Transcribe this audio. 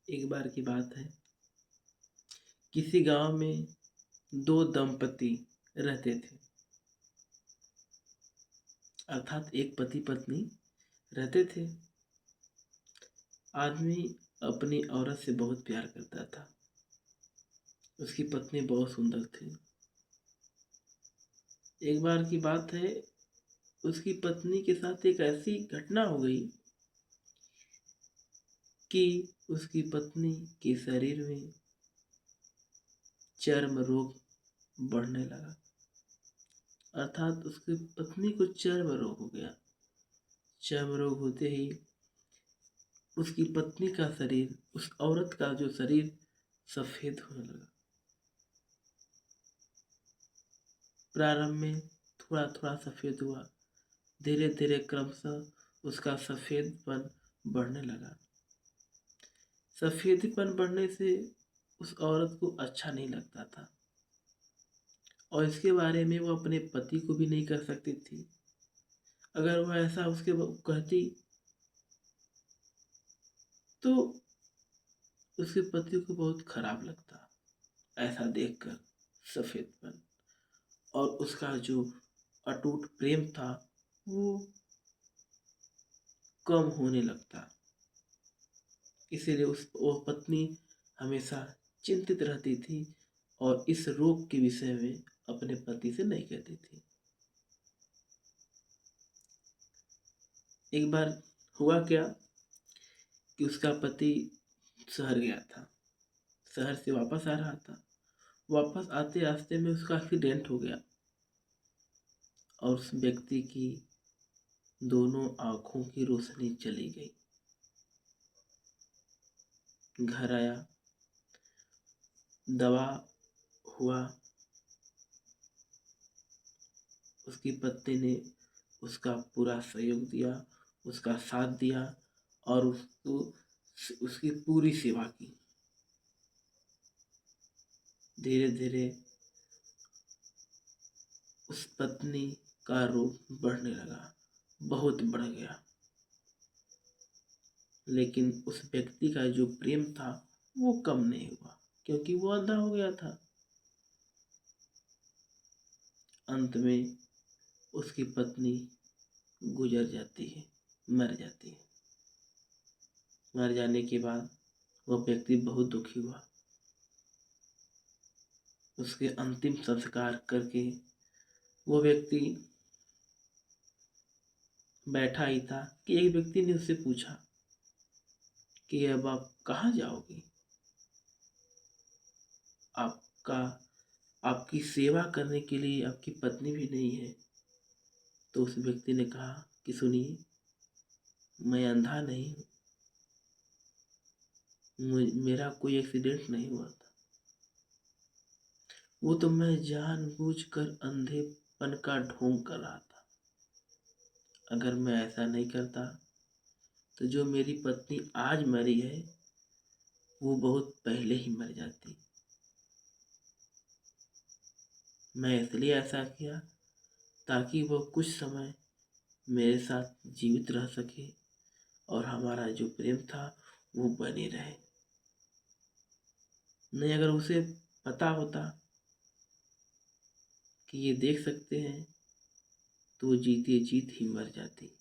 एक बार की बात है, किसी गांव में दो दंपति रहते थे। अर्थात एक पति पत्नी रहते थे। आदमी अपनी औरत से बहुत प्यार करता था। उसकी पत्नी बहुत सुंदर थी। एक बार की बात है, उसकी पत्नी के साथ एक ऐसी घटना हो गई कि उसकी पत्नी के शरीर में चर्म रोग बढ़ने लगा। अर्थात उसकी पत्नी को चर्म रोग हो गया। चर्म रोग होते ही उसकी पत्नी का शरीर, उस औरत का जो शरीर सफेद होने लगा। प्रारंभ में थोड़ा थोड़ा सफेद हुआ, धीरे धीरे क्रमशः उसका सफेदपन बढ़ने लगा। सफेदपन बढ़ने से उस औरत को अच्छा नहीं लगता था और इसके बारे में वो अपने पति को भी नहीं कह सकती थी। अगर वह ऐसा उसके कहती तो उसके पति को बहुत खराब लगता ऐसा देखकर सफेदपन, और उसका जो अटूट प्रेम था वो कम होने लगता। इसीलिए वो पत्नी हमेशा चिंतित रहती थी और इस रोग के विषय में अपने पति से नहीं कहती थी। एक बार हुआ क्या कि उसका पति शहर गया था। शहर से वापस आ रहा था। वापस आते रास्ते में उसका एक्सीडेंट हो गया और उस व्यक्ति की दोनों आंखों की रोशनी चली गई। घर आया, दवा हुआ। उसकी पत्नी ने उसका पूरा सहयोग दिया, उसका साथ दिया और उसकी पूरी सेवा की। धीरे धीरे उस पत्नी का रोग बढ़ने लगा, बहुत बढ़ गया। लेकिन उस व्यक्ति का जो प्रेम था वो कम नहीं हुआ, क्योंकि वो अंधा हो गया था। अंत में उसकी पत्नी गुजर जाती है, मर जाती है। मर जाने के बाद वह व्यक्ति बहुत दुखी हुआ। उसके अंतिम संस्कार करके वो व्यक्ति बैठा ही था कि एक व्यक्ति ने उससे पूछा कि अब आप कहाँ जाओगे? आपका आपकी सेवा करने के लिए आपकी पत्नी भी नहीं है। तो उस व्यक्ति ने कहा कि सुनिए, मैं अंधा नहीं हूँ, मेरा कोई एक्सीडेंट नहीं हुआ था। वो तो मैं जानबूझकर अंधेपन का ढोंग कर रहा था। अगर मैं ऐसा नहीं करता तो जो मेरी पत्नी आज मरी है वो बहुत पहले ही मर जाती। मैं इसलिए ऐसा किया ताकि वो कुछ समय मेरे साथ जीवित रह सके और हमारा जो प्रेम था वो बने रहे। नहीं, अगर उसे पता होता कि ये देख सकते हैं तो वो जीते जीत ही मर जाती।